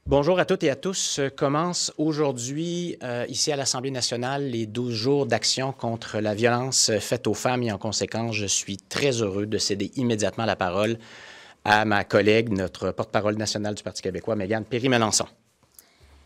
Bonjour à toutes et à tous. Commence aujourd'hui, ici à l'Assemblée nationale, les 12 jours d'action contre la violence faite aux femmes et en conséquence, je suis très heureux de céder immédiatement la parole à ma collègue, notre porte-parole nationale du Parti québécois, Mégane Perry-Melançon.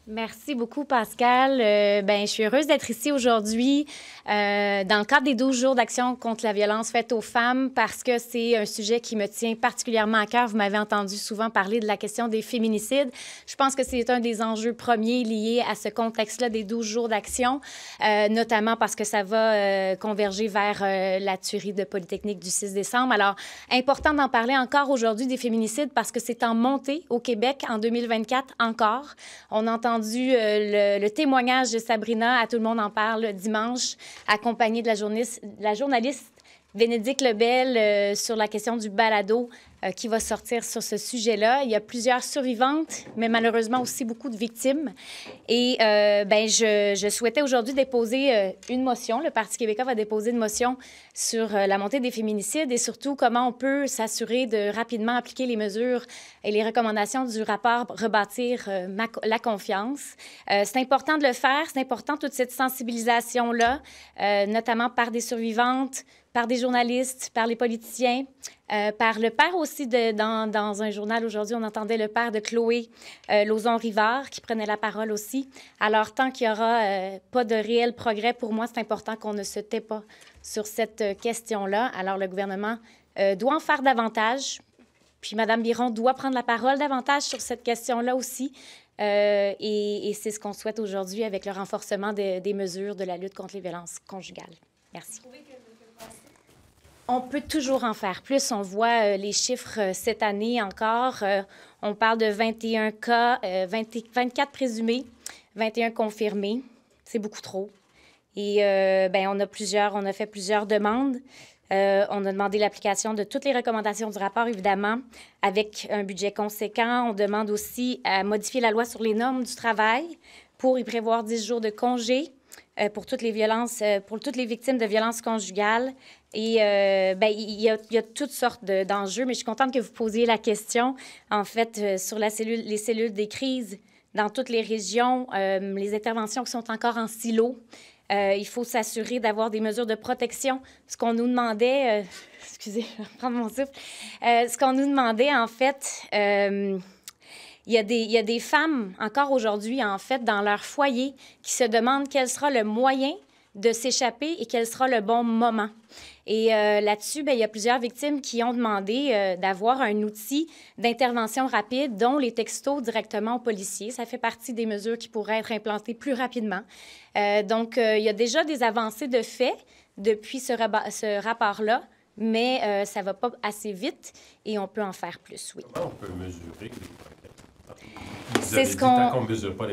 Merci beaucoup, Pascal. Je suis heureuse d'être ici aujourd'hui dans le cadre des 12 jours d'action contre la violence faite aux femmes parce que c'est un sujet qui me tient particulièrement à cœur. Vous m'avez entendu souvent parler de la question des féminicides. Je pense que c'est un des enjeux premiers liés à ce contexte-là des 12 jours d'action, notamment parce que ça va converger vers la tuerie de Polytechnique du 6 décembre. Alors, important d'en parler encore aujourd'hui des féminicides parce que c'est en montée au Québec en 2024 encore. On a entendu le témoignage de Sabrina, à Tout le monde en parle, dimanche, accompagnée de la journaliste Bénédicte Lebel sur la question du balado qui va sortir sur ce sujet-là. Il y a plusieurs survivantes, mais malheureusement aussi beaucoup de victimes. Et je souhaitais aujourd'hui déposer une motion. Le Parti québécois va déposer une motion sur la montée des féminicides et surtout comment on peut s'assurer de rapidement appliquer les mesures et les recommandations du rapport Rebâtir la confiance. C'est important de le faire. C'est important toute cette sensibilisation-là, notamment par des survivantes, par des journalistes, par les politiciens, par le père aussi, dans un journal aujourd'hui, on entendait le père de Chloé Lauzon-Rivard qui prenait la parole aussi. Alors, tant qu'il n'y aura pas de réel progrès, pour moi, c'est important qu'on ne se tait pas sur cette question-là. Alors, le gouvernement doit en faire davantage. Puis, Mme Biron doit prendre la parole davantage sur cette question-là aussi. Et c'est ce qu'on souhaite aujourd'hui avec le renforcement des mesures de la lutte contre les violences conjugales. Merci. On peut toujours en faire plus. On voit les chiffres cette année encore. On parle de 21 cas, 24 présumés, 21 confirmés. C'est beaucoup trop. Et on a fait plusieurs demandes. On a demandé l'application de toutes les recommandations du rapport, évidemment, avec un budget conséquent. On demande aussi à modifier la loi sur les normes du travail pour y prévoir 10 jours de congé pour toutes les violences, pour toutes les victimes de violences conjugales. Et il y a toutes sortes d'enjeux, mais je suis contente que vous posiez la question, en fait, sur les cellules des crises dans toutes les régions, les interventions qui sont encore en silo. Il faut s'assurer d'avoir des mesures de protection. Ce qu'on nous demandait... excusez, je vais reprendre mon souffle. Ce qu'on nous demandait, en fait... Il y a des femmes, encore aujourd'hui, en fait, dans leur foyer, qui se demandent quel sera le moyen de s'échapper et quel sera le bon moment. Et là-dessus, il y a plusieurs victimes qui ont demandé d'avoir un outil d'intervention rapide, dont les textos directement aux policiers. Ça fait partie des mesures qui pourraient être implantées plus rapidement. Donc, il y a déjà des avancées de fait depuis ce rapport-là, mais ça ne va pas assez vite et on peut en faire plus, oui. Comment on peut mesurer les progrès? C'est ce qu'on... qu'on mesure pas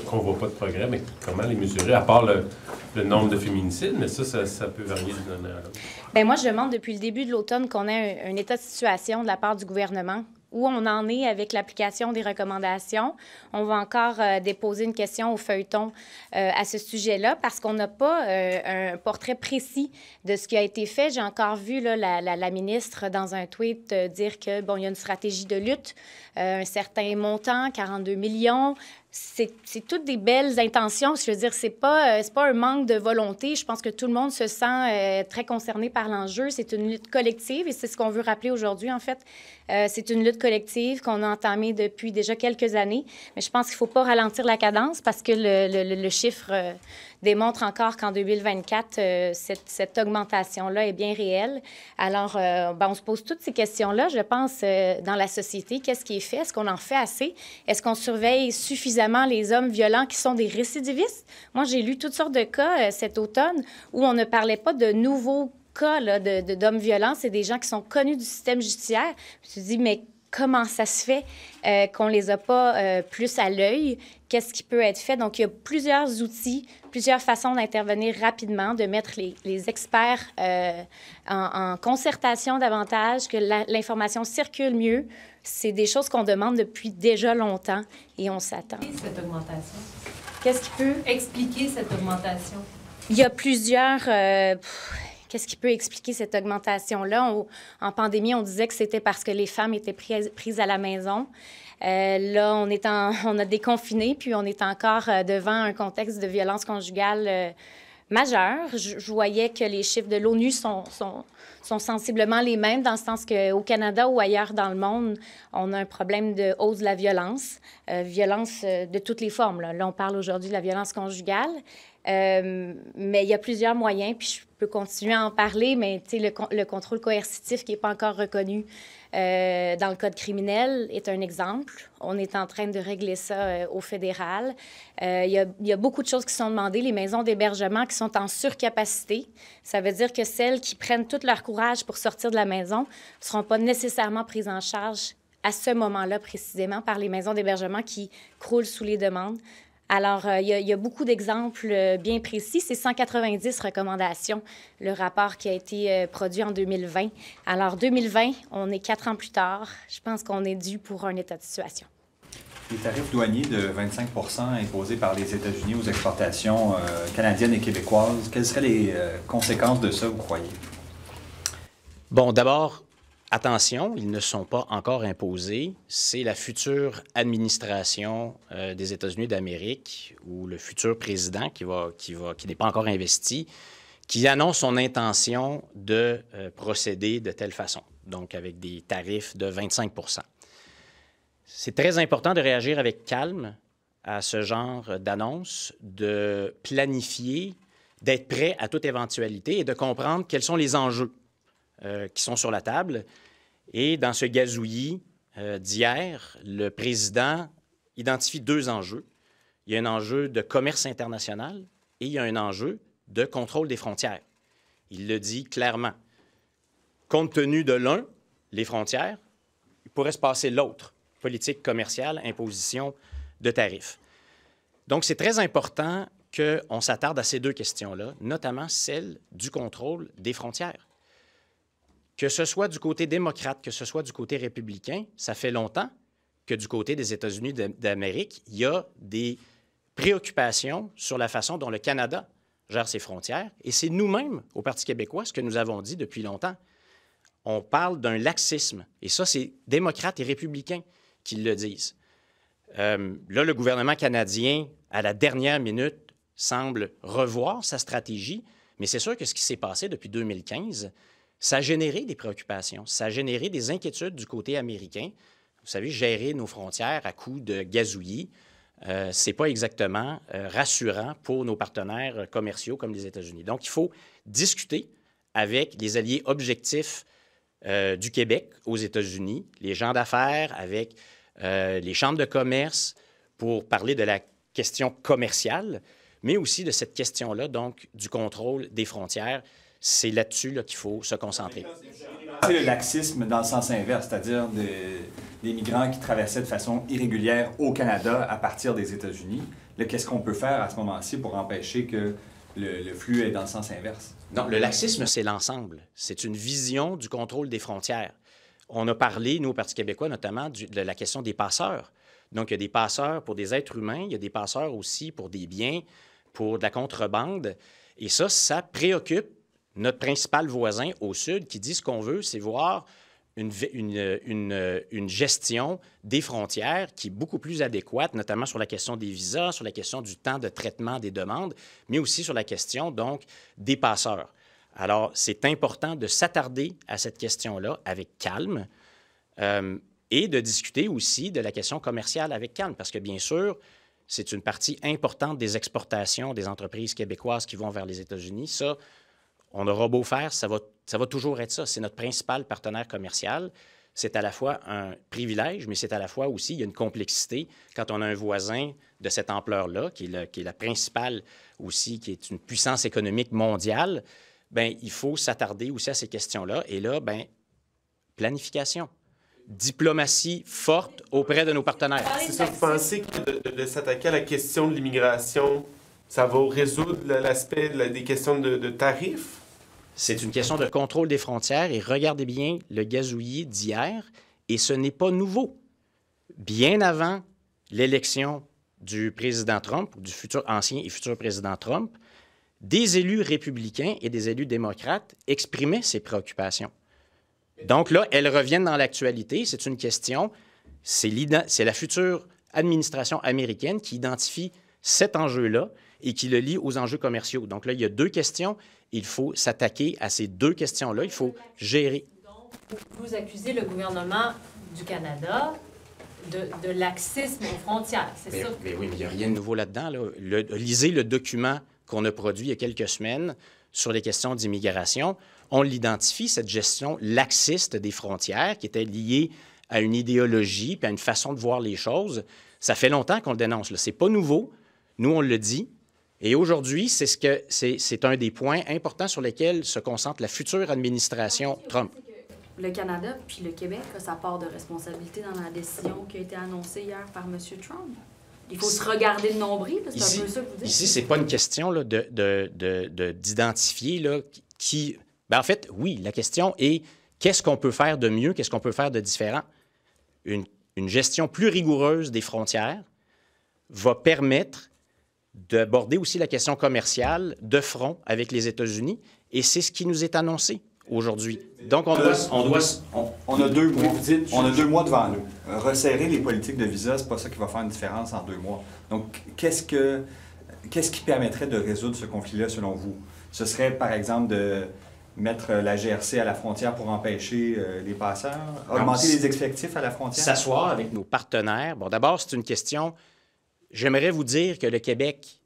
qu'on voit pas de progrès, mais comment les mesurer, à part le nombre de féminicides, mais ça peut varier d'une année à l'autre. Bien, moi, je demande depuis le début de l'automne qu'on ait un état de situation de la part du gouvernement, où on en est avec l'application des recommandations. On va encore déposer une question au feuilleton à ce sujet-là parce qu'on n'a pas un portrait précis de ce qui a été fait. J'ai encore vu là, la ministre dans un tweet dire que bon, il y a une stratégie de lutte, un certain montant, 42 millions. C'est toutes des belles intentions. Je veux dire, c'est pas un manque de volonté. Je pense que tout le monde se sent très concerné par l'enjeu. C'est une lutte collective et c'est ce qu'on veut rappeler aujourd'hui, en fait. C'est une lutte collective qu'on a entamée depuis déjà quelques années. Mais je pense qu'il ne faut pas ralentir la cadence parce que le chiffre démontre encore qu'en 2024, cette augmentation-là est bien réelle. Alors, on se pose toutes ces questions-là, je pense, dans la société. Qu'est-ce qui est fait? Est-ce qu'on en fait assez? Est-ce qu'on surveille suffisamment les hommes violents qui sont des récidivistes? Moi, j'ai lu toutes sortes de cas cet automne où on ne parlait pas de nouveaux cas d'hommes violents. C'est des gens qui sont connus du système judiciaire. Je me suis dit, mais comment ça se fait qu'on ne les a pas plus à l'œil? Qu'est-ce qui peut être fait? Donc, il y a plusieurs outils, plusieurs façons d'intervenir rapidement, de mettre les experts en concertation davantage, que l'information circule mieux. C'est des choses qu'on demande depuis déjà longtemps et on s'attend. Cette augmentation? Qu'est-ce qui peut expliquer cette augmentation? Il y a plusieurs... Qu'est-ce qui peut expliquer cette augmentation-là? En pandémie, on disait que c'était parce que les femmes étaient prises à la maison. Là, on a déconfiné, puis on est encore devant un contexte de violence conjugale majeure. Je voyais que les chiffres de l'ONU sont sensiblement les mêmes, dans le sens qu'au Canada ou ailleurs dans le monde, on a un problème de hausse de la violence, violence de toutes les formes. Là, on parle aujourd'hui de la violence conjugale, mais il y a plusieurs moyens, puis je peux continuer à en parler, mais le contrôle coercitif qui n'est pas encore reconnu dans le code criminel est un exemple. On est en train de régler ça au fédéral. Il y a beaucoup de choses qui sont demandées. Les maisons d'hébergement qui sont en surcapacité, ça veut dire que celles qui prennent tout leur courage pour sortir de la maison ne seront pas nécessairement prises en charge à ce moment-là précisément par les maisons d'hébergement qui croulent sous les demandes. Alors, il y a beaucoup d'exemples bien précis. C'est 190 recommandations, le rapport qui a été produit en 2020. Alors, 2020, on est 4 ans plus tard. Je pense qu'on est dû pour un état de situation. Les tarifs douaniers de 25 % imposés par les États-Unis aux exportations canadiennes et québécoises, quelles seraient les conséquences de ça, vous croyez? Bon, d'abord, attention, ils ne sont pas encore imposés. C'est la future administration des États-Unis d'Amérique ou le futur président qui n'est pas encore investi, qui annonce son intention de procéder de telle façon, donc avec des tarifs de 25 %. C'est très important de réagir avec calme à ce genre d'annonce, de planifier, d'être prêt à toute éventualité et de comprendre quels sont les enjeux qui sont sur la table. Et dans ce gazouillis d'hier, le président identifie 2 enjeux. Il y a un enjeu de commerce international et il y a un enjeu de contrôle des frontières. Il le dit clairement. Compte tenu de l'un, les frontières, il pourrait se passer l'autre, politique commerciale, imposition de tarifs. Donc, c'est très important qu'on s'attarde à ces 2 questions-là, notamment celle du contrôle des frontières. Que ce soit du côté démocrate, que ce soit du côté républicain, ça fait longtemps que du côté des États-Unis d'Amérique, il y a des préoccupations sur la façon dont le Canada gère ses frontières. Et c'est nous-mêmes, au Parti québécois, ce que nous avons dit depuis longtemps. On parle d'un laxisme. Et ça, c'est démocrates et républicains qui le disent. Là, le gouvernement canadien, à la dernière minute, semble revoir sa stratégie. Mais c'est sûr que ce qui s'est passé depuis 2015... ça a généré des préoccupations, ça a généré des inquiétudes du côté américain. Vous savez, gérer nos frontières à coups de gazouillis, ce n'est pas exactement rassurant pour nos partenaires commerciaux comme les États-Unis. Donc, il faut discuter avec les alliés objectifs du Québec aux États-Unis, les gens d'affaires, avec les chambres de commerce, pour parler de la question commerciale, mais aussi de cette question-là, donc, du contrôle des frontières. C'est là-dessus qu'il faut se concentrer. C'est le laxisme dans le sens inverse, c'est-à-dire des migrants qui traversaient de façon irrégulière au Canada à partir des États-Unis. Qu'est-ce qu'on peut faire à ce moment-ci pour empêcher que le flux est dans le sens inverse? Non, le laxisme, c'est l'ensemble. C'est une vision du contrôle des frontières. On a parlé, nous, au Parti québécois, notamment de la question des passeurs. Donc, il y a des passeurs pour des êtres humains, il y a des passeurs aussi pour des biens, pour de la contrebande. Et ça préoccupe notre principal voisin au sud qui dit ce qu'on veut, c'est voir une gestion des frontières qui est beaucoup plus adéquate, notamment sur la question des visas, sur la question du temps de traitement des demandes, mais aussi sur la question, donc, des passeurs. Alors, c'est important de s'attarder à cette question-là avec calme et de discuter aussi de la question commerciale avec calme, parce que, bien sûr, c'est une partie importante des exportations des entreprises québécoises qui vont vers les États-Unis. Ça, on aura beau faire, ça va toujours être ça. C'est notre principal partenaire commercial. C'est à la fois un privilège, mais c'est à la fois aussi, il y a une complexité quand on a un voisin de cette ampleur-là, qui est la principale aussi, qui est une puissance économique mondiale. Bien, il faut s'attarder aussi à ces questions-là. Et là, bien, planification, diplomatie forte auprès de nos partenaires. C'est ça, vous pensez que de s'attaquer à la question de l'immigration, ça va résoudre l'aspect des questions de tarifs? C'est une question de contrôle des frontières et regardez bien le gazouillis d'hier et ce n'est pas nouveau. Bien avant l'élection du président Trump, ou du ancien et futur président Trump, des élus républicains et des élus démocrates exprimaient ces préoccupations. Donc là, elles reviennent dans l'actualité. C'est une question c'est la future administration américaine qui identifie cet enjeu-là et qui le lie aux enjeux commerciaux. Donc là, il y a deux questions. Il faut s'attaquer à ces deux questions-là. Il faut gérer. Donc, vous accusez le gouvernement du Canada de laxisme aux frontières, c'est ça? Mais oui, mais il n'y a rien de nouveau là-dedans. Là. Lisez le document qu'on a produit il y a quelques semaines sur les questions d'immigration. On l'identifie, cette gestion laxiste des frontières qui était liée à une idéologie puis à une façon de voir les choses. Ça fait longtemps qu'on le dénonce. Ce n'est pas nouveau. Nous, on le dit. Et aujourd'hui, c'est un des points importants sur lesquels se concentre la future administration Trump. Le Canada puis le Québec a sa part de responsabilité dans la décision qui a été annoncée hier par M. Trump. Il faut se regarder le nombril, parce que c'est un peu ça que vous dites. Ici, c'est pas une question là, d'identifier là, qui... Ben, en fait, oui, la question est qu'est-ce qu'on peut faire de mieux, qu'est-ce qu'on peut faire de différent? Une gestion plus rigoureuse des frontières va permettre d'aborder aussi la question commerciale de front avec les États-Unis, et c'est ce qui nous est annoncé aujourd'hui. Donc, on a 2 mois. On a 2 mois devant nous. Resserrer les politiques de visa, c'est pas ça qui va faire une différence en 2 mois. Donc, qu'est-ce qui permettrait de résoudre ce conflit-là, selon vous? Ce serait, par exemple, de mettre la GRC à la frontière pour empêcher les passeurs, augmenter les effectifs à la frontière? S'asseoir avec nos partenaires. Bon, d'abord, c'est une question... J'aimerais vous dire que le Québec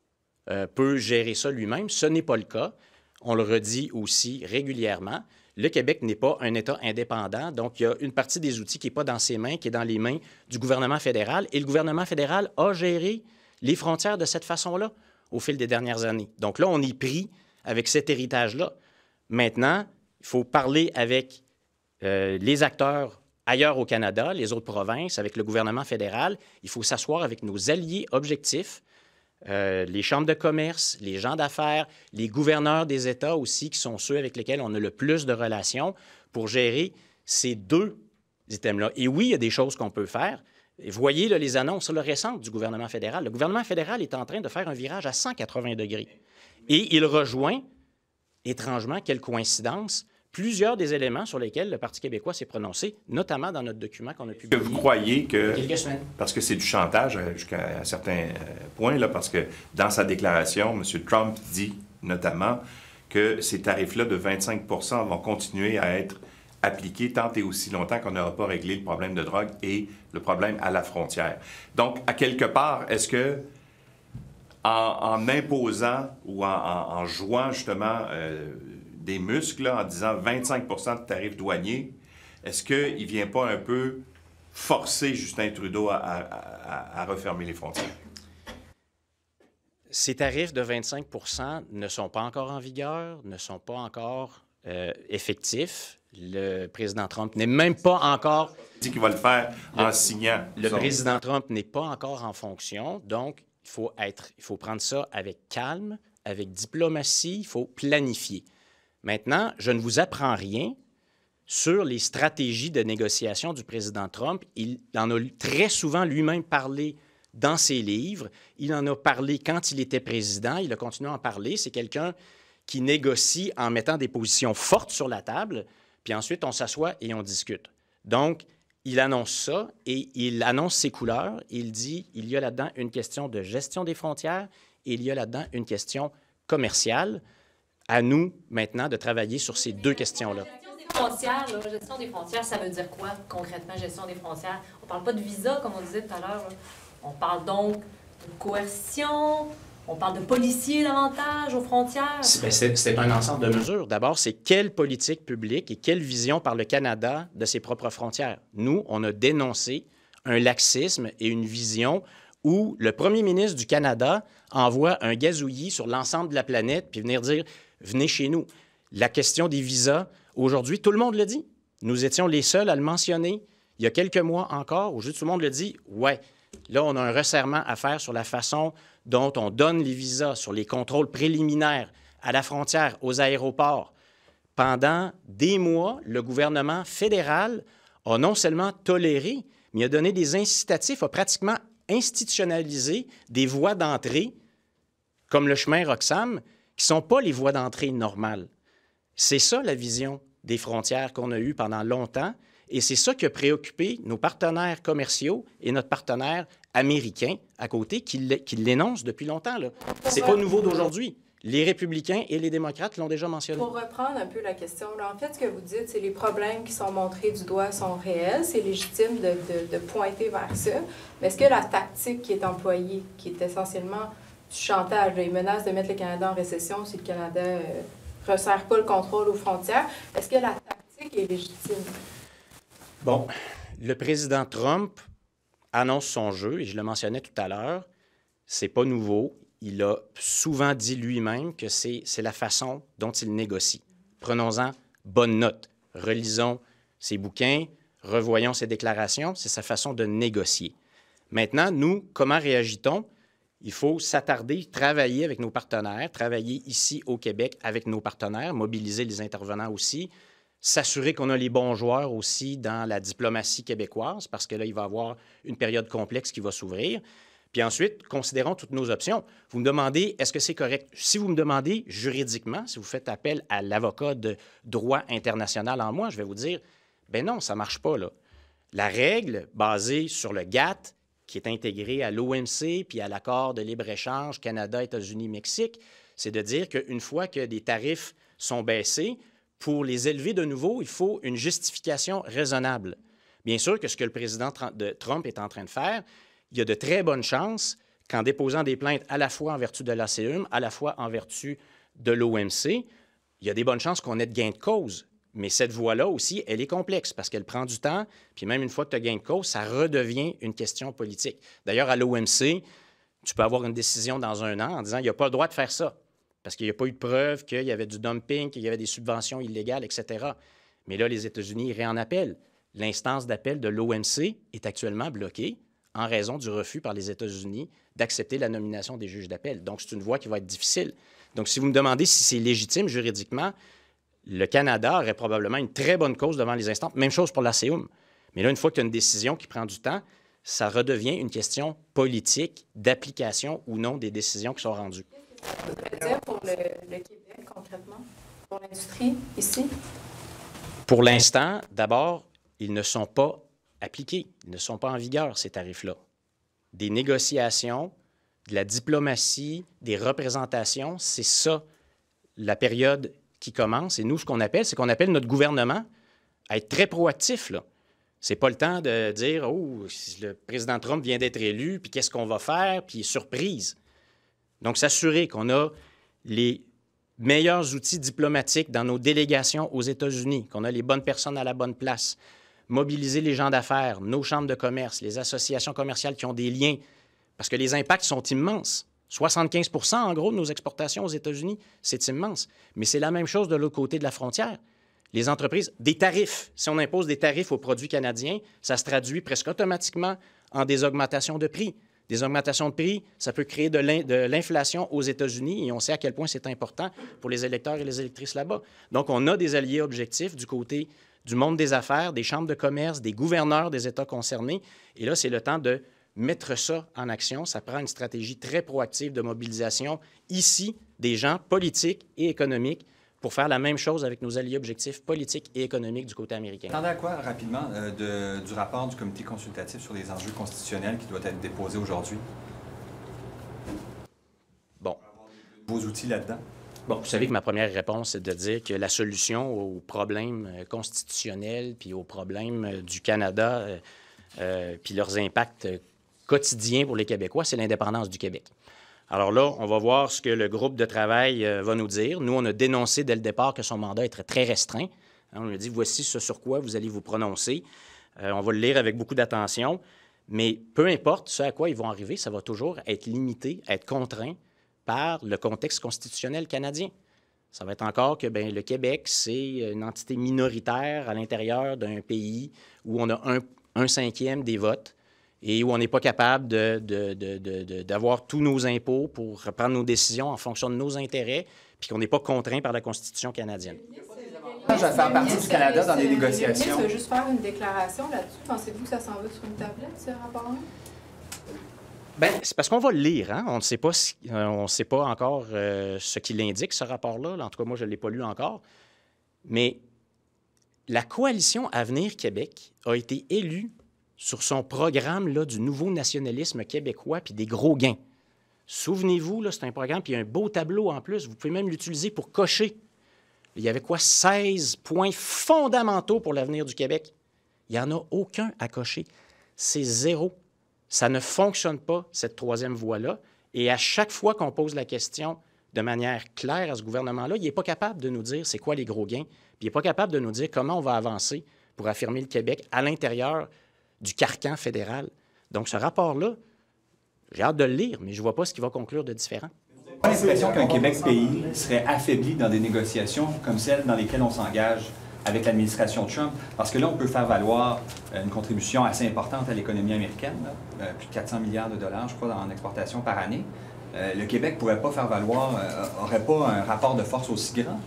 peut gérer ça lui-même. Ce n'est pas le cas. On le redit aussi régulièrement. Le Québec n'est pas un État indépendant, donc il y a une partie des outils qui n'est pas dans ses mains, qui est dans les mains du gouvernement fédéral. Et le gouvernement fédéral a géré les frontières de cette façon-là au fil des dernières années. Donc là, on est pris avec cet héritage-là. Maintenant, il faut parler avec les acteurs ailleurs au Canada, les autres provinces, avec le gouvernement fédéral. Il faut s'asseoir avec nos alliés objectifs, les chambres de commerce, les gens d'affaires, les gouverneurs des États aussi, qui sont ceux avec lesquels on a le plus de relations, pour gérer ces deux items-là. Et oui, il y a des choses qu'on peut faire. Et voyez là, les annonces récentes du gouvernement fédéral. Le gouvernement fédéral est en train de faire un virage à 180 degrés. Et il rejoint, étrangement, quelle coïncidence, plusieurs des éléments sur lesquels le Parti québécois s'est prononcé, notamment dans notre document qu'on a publié. Vous croyez que... Quelques semaines. Parce que c'est du chantage jusqu'à un certain point, là, parce que dans sa déclaration, M. Trump dit notamment que ces tarifs-là de 25 % vont continuer à être appliqués tant et aussi longtemps qu'on n'aura pas réglé le problème de drogue et le problème à la frontière. Donc, à quelque part, est-ce que en imposant ou en jouant justement des muscles, là, en disant 25 % de tarifs douaniers, est-ce qu'il ne vient pas un peu forcer Justin Trudeau à refermer les frontières? Ces tarifs de 25 % ne sont pas encore en vigueur, ne sont pas encore effectifs. Le président Trump n'est même pas encore... Il dit qu'il va le faire en signant. Le président Trump n'est pas encore en fonction, donc il faut prendre ça avec calme, avec diplomatie, il faut planifier. Maintenant, je ne vous apprends rien sur les stratégies de négociation du président Trump. Il en a très souvent lui-même parlé dans ses livres. Il en a parlé quand il était président. Il a continué à en parler. C'est quelqu'un qui négocie en mettant des positions fortes sur la table, puis ensuite on s'assoit et on discute. Donc, il annonce ça et il annonce ses couleurs. Il dit il y a là-dedans une question de gestion des frontières et il y a là-dedans une question commerciale. À nous, maintenant, de travailler sur ces deux questions-là. Gestion des frontières, ça veut dire quoi, concrètement, gestion des frontières? On ne parle pas de visa, comme on disait tout à l'heure. On parle donc de coercition, on parle de policiers davantage aux frontières. C'est un ensemble de mesures. D'abord, c'est quelle politique publique et quelle vision par le Canada de ses propres frontières. Nous, on a dénoncé un laxisme et une vision où le premier ministre du Canada envoie un gazouillis sur l'ensemble de la planète puis venir dire « Venez chez nous ». La question des visas, aujourd'hui, tout le monde le dit. Nous étions les seuls à le mentionner. Il y a quelques mois encore, où tout le monde le dit « Ouais, là, on a un resserrement à faire sur la façon dont on donne les visas, sur les contrôles préliminaires à la frontière, aux aéroports. » Pendant des mois, le gouvernement fédéral a non seulement toléré, mais a donné des incitatifs, a pratiquement institutionnalisé des voies d'entrée, comme le chemin Roxham, qui ne sont pas les voies d'entrée normales. C'est ça la vision des frontières qu'on a eue pendant longtemps Et c'est ça qui a préoccupé nos partenaires commerciaux et notre partenaire américain à côté qui l'énonce depuis longtemps. Ce n'est pas nouveau d'aujourd'hui. Les républicains et les démocrates l'ont déjà mentionné. Pour reprendre un peu la question, là, en fait, ce que vous dites, c'est les problèmes qui sont montrés du doigt sont réels. C'est légitime de pointer vers ça. Mais est-ce que la tactique qui est employée, qui est essentiellement du chantage, les menaces de mettre le Canada en récession si le Canada ne resserre pas le contrôle aux frontières, est-ce que la tactique est légitime? Bon, le président Trump annonce son jeu, et je le mentionnais tout à l'heure, c'est pas nouveau. Il a souvent dit lui-même que c'est la façon dont il négocie. Prenons-en bonne note. Relisons ses bouquins, revoyons ses déclarations. C'est sa façon de négocier. Maintenant, nous, comment réagit-on? Il faut s'attarder, travailler avec nos partenaires, travailler ici au Québec avec nos partenaires, mobiliser les intervenants aussi, s'assurer qu'on a les bons joueurs aussi dans la diplomatie québécoise, parce que là, il va y avoir une période complexe qui va s'ouvrir. Puis ensuite, considérons toutes nos options. Vous me demandez, est-ce que c'est correct? Si vous me demandez juridiquement, si vous faites appel à l'avocat de droit international en moi, je vais vous dire, ben non, ça ne marche pas, là. La règle basée sur le GATT, qui est intégré à l'OMC puis à l'accord de libre-échange Canada, États-Unis, Mexique, c'est de dire qu'une fois que des tarifs sont baissés, pour les élever de nouveau, il faut une justification raisonnable. Bien sûr que ce que le président Trump est en train de faire, il y a de très bonnes chances qu'en déposant des plaintes à la fois en vertu de l'ACEUM, à la fois en vertu de l'OMC, il y a des bonnes chances qu'on ait de gain de cause. Mais cette voie-là aussi, elle est complexe parce qu'elle prend du temps, puis même une fois que tu as gain de cause, ça redevient une question politique. D'ailleurs, à l'OMC, tu peux avoir une décision dans un an en disant qu'il n'y a pas le droit de faire ça parce qu'il n'y a pas eu de preuve qu'il y avait du dumping, qu'il y avait des subventions illégales, etc. Mais là, les États-Unis iraient en appel. L'instance d'appel de l'OMC est actuellement bloquée en raison du refus par les États-Unis d'accepter la nomination des juges d'appel. Donc, c'est une voie qui va être difficile. Donc, si vous me demandez si c'est légitime juridiquement, le Canada aurait probablement une très bonne cause devant les instances. Même chose pour l'ACEUM. Mais là, une fois que tu as une décision qui prend du temps, ça redevient une question politique d'application ou non des décisions qui sont rendues. Qu'est-ce que ça veut dire pour le Québec, concrètement, pour l'industrie ici? Pour l'instant, d'abord, ils ne sont pas appliqués. Ils ne sont pas en vigueur, ces tarifs-là. Des négociations, de la diplomatie, des représentations, c'est ça, la période qui commence. Et nous, ce qu'on appelle, c'est qu'on appelle notre gouvernement à être très proactif, là. C'est pas le temps de dire « Oh, le président Trump vient d'être élu, puis qu'est-ce qu'on va faire? » Puis surprise. Donc, s'assurer qu'on a les meilleurs outils diplomatiques dans nos délégations aux États-Unis, qu'on a les bonnes personnes à la bonne place, mobiliser les gens d'affaires, nos chambres de commerce, les associations commerciales qui ont des liens, parce que les impacts sont immenses. 75 % en gros de nos exportations aux États-Unis, c'est immense. Mais c'est la même chose de l'autre côté de la frontière. Les entreprises, des tarifs. Si on impose des tarifs aux produits canadiens, ça se traduit presque automatiquement en des augmentations de prix. Des augmentations de prix, ça peut créer de l'inflation aux États-Unis et on sait à quel point c'est important pour les électeurs et les électrices là-bas. Donc, on a des alliés objectifs du côté du monde des affaires, des chambres de commerce, des gouverneurs des États concernés. Et là, c'est le temps de mettre ça en action. Ça prend une stratégie très proactive de mobilisation ici des gens politiques et économiques pour faire la même chose avec nos alliés objectifs politiques et économiques du côté américain. Attendez à quoi, rapidement, du rapport du comité consultatif sur les enjeux constitutionnels qui doit être déposé aujourd'hui? Bon. Vos outils là-dedans? Bon, vous savez que ma première réponse, c'est de dire que la solution aux problèmes constitutionnels puis aux problèmes du Canada puis leurs impacts quotidiens pour les Québécois, c'est l'indépendance du Québec. Alors là, on va voir ce que le groupe de travail va nous dire. Nous, on a dénoncé dès le départ que son mandat est très restreint. On a dit, voici ce sur quoi vous allez vous prononcer. On va le lire avec beaucoup d'attention. Mais peu importe ce à quoi ils vont arriver, ça va toujours être limité, être contraint par le contexte constitutionnel canadien. Ça va être encore que le Québec, c'est une entité minoritaire à l'intérieur d'un pays où on a un cinquième des votes et où on n'est pas capable d'avoir tous nos impôts pour prendre nos décisions en fonction de nos intérêts, puis qu'on n'est pas contraint par la Constitution canadienne. À faire partie du Canada dans les négociations. Le ministre veut juste faire une déclaration là-dessus. Pensez-vous que ça s'en va sur une tablette, ce rapport-là? Bien, c'est parce qu'on va le lire. Hein? On ne sait pas encore ce qu'il indique, ce rapport-là. En tout cas, moi, je ne l'ai pas lu encore. Mais la coalition Avenir Québec a été élue sur son programme là, du nouveau nationalisme québécois puis des gros gains. Souvenez-vous, là, c'est un programme, puis il y a un beau tableau en plus. Vous pouvez même l'utiliser pour cocher. Il y avait quoi? 16 points fondamentaux pour l'avenir du Québec. Il n'y en a aucun à cocher. C'est zéro. Ça ne fonctionne pas, cette troisième voie-là. Et à chaque fois qu'on pose la question de manière claire à ce gouvernement-là, il n'est pas capable de nous dire c'est quoi les gros gains, puis il n'est pas capable de nous dire comment on va avancer pour affirmer le Québec à l'intérieur du carcan fédéral. Donc, ce rapport-là, j'ai hâte de le lire, mais je ne vois pas ce qui va conclure de différent. J'ai l'impression qu'un Québec pays serait affaibli dans des négociations comme celles dans lesquelles on s'engage avec l'administration Trump, parce que là, on peut faire valoir une contribution assez importante à l'économie américaine, là, plus de 400 milliards de dollars, je crois, en exportation par année. Le Québec ne pourrait pas faire valoir, n'aurait pas un rapport de force aussi grand.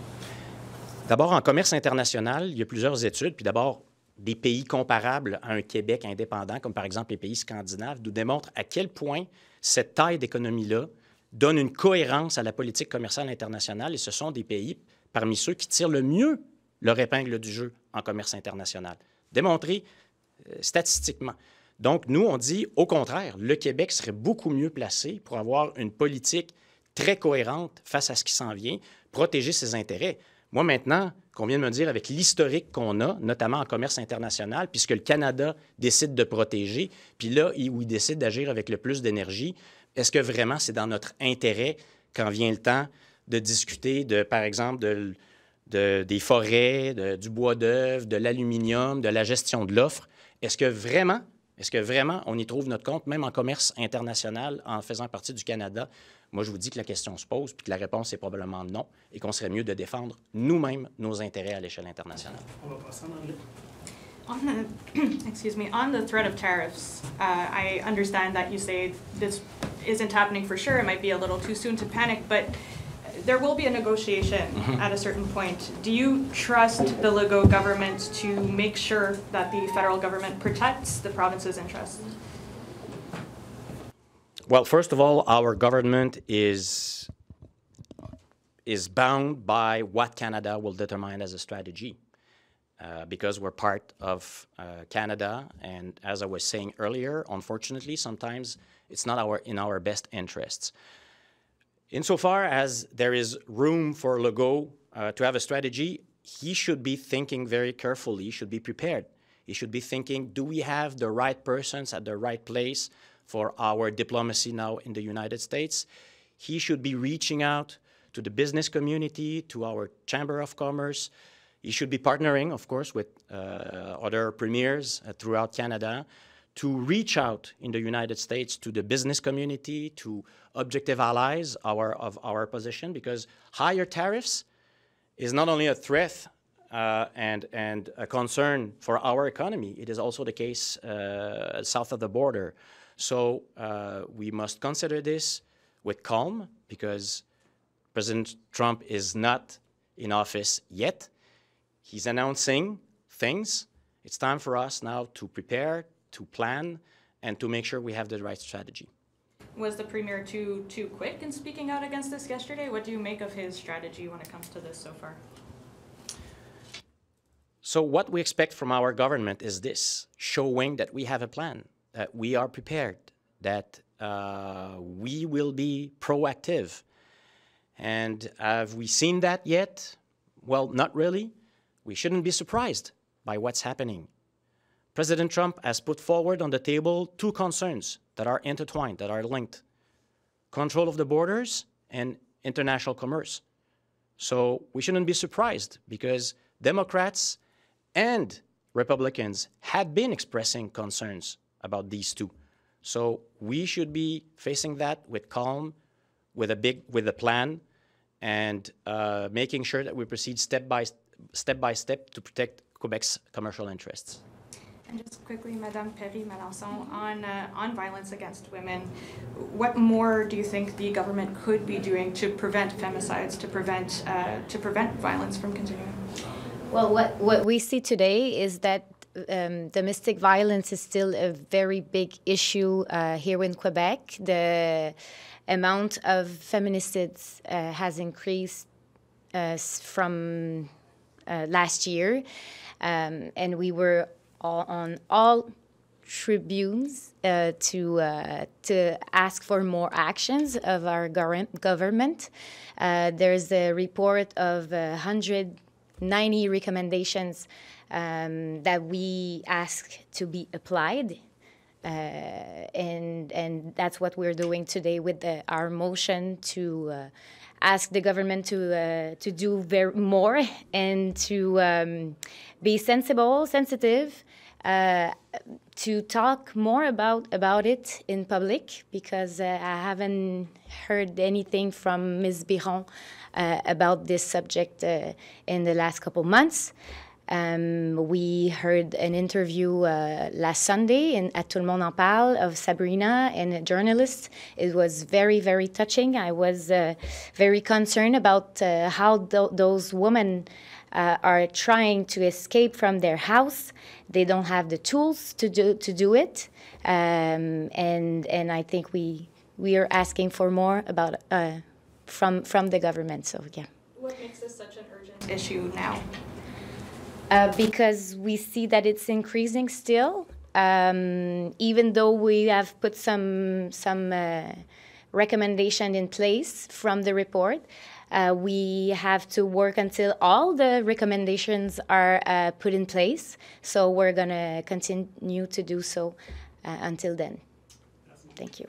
D'abord, en commerce international, il y a plusieurs études, puis d'abord, des pays comparables à un Québec indépendant, comme par exemple les pays scandinaves, nous démontrent à quel point cette taille d'économie-là donne une cohérence à la politique commerciale internationale, et ce sont des pays parmi ceux qui tirent le mieux leur épingle du jeu en commerce international, démontré statistiquement. Donc, nous, on dit, au contraire, le Québec serait beaucoup mieux placé pour avoir une politique très cohérente face à ce qui s'en vient, protéger ses intérêts. Moi, maintenant, qu'on vient de me dire, avec l'historique qu'on a, notamment en commerce international, puisque le Canada décide de protéger, puis là où il décide d'agir avec le plus d'énergie, est-ce que vraiment c'est dans notre intérêt quand vient le temps de discuter, par exemple, des forêts, du bois d'œuvre, de l'aluminium, de la gestion de l'offre? Est-ce que vraiment on y trouve notre compte, même en commerce international, en faisant partie du Canada? Moi, je vous dis que la question se pose, puis que la réponse est probablement non, et qu'on serait mieux de défendre nous-mêmes nos intérêts à l'échelle internationale. On va passer en anglais. On the threat of tariffs, I understand that you say this isn't happening for sure. It might be a little too soon to panic, but there will be a negotiation at a certain point. Do you trust the Legault government to make sure that the federal government protects the province's interests? Well, first of all, our government is bound by what Canada will determine as a strategy. Because we're part of Canada, and as I was saying earlier, unfortunately, sometimes it's not in our best interests. Insofar as there is room for Legault to have a strategy, he should be thinking very carefully, he should be prepared. He should be thinking, do we have the right persons at the right place for our diplomacy now in the United States? He should be reaching out to the business community, to our Chamber of Commerce. He should be partnering, of course, with other premiers throughout Canada to reach out in the United States to the business community, to objective allies of our position, because higher tariffs is not only a threat and a concern for our economy, it is also the case south of the border. So we must consider this with calm, because President Trump is not in office yet. He's announcing things. It's time for us now to prepare, to plan, and to make sure we have the right strategy. Was the Premier too quick in speaking out against this yesterday? What do you make of his strategy when it comes to this so far? So what we expect from our government is this, showing that we have a plan, that we are prepared, that we will be proactive. And have we seen that yet? Well, not really. We shouldn't be surprised by what's happening. President Trump has put forward on the table two concerns that are intertwined, that are linked: control of the borders and international commerce. So we shouldn't be surprised, because Democrats and Republicans had been expressing concerns about these two. So we should be facing that with calm, with a plan, and making sure that we proceed step by step to protect Quebec's commercial interests. And just quickly, Madame Perry-Melançon, on violence against women, what more do you think the government could be doing to prevent femicides, to prevent violence from continuing? Well, what we see today is that domestic violence is still a very big issue here in Quebec. The amount of feminicides has increased from last year, and we were on all tribunes to ask for more actions of our government. There's a report of 190 recommendations that we ask to be applied. And that's what we're doing today with our motion to ask the government to do more and to be sensitive, to talk more about it in public, because I haven't heard anything from Ms. Biron about this subject in the last couple months. We heard an interview last Sunday at Tout le monde en parle of Sabrina and a journalist. It was very, very touching. I was very concerned about how those women are trying to escape from their house. They don't have the tools to do it, and I think we are asking for more about from the government. So yeah. What makes this such an urgent issue now? Because we see that it's increasing still, even though we have put some recommendation in place from the report. We have to work until all the recommendations are put in place. So we're going to continue to do so until then. Thank you.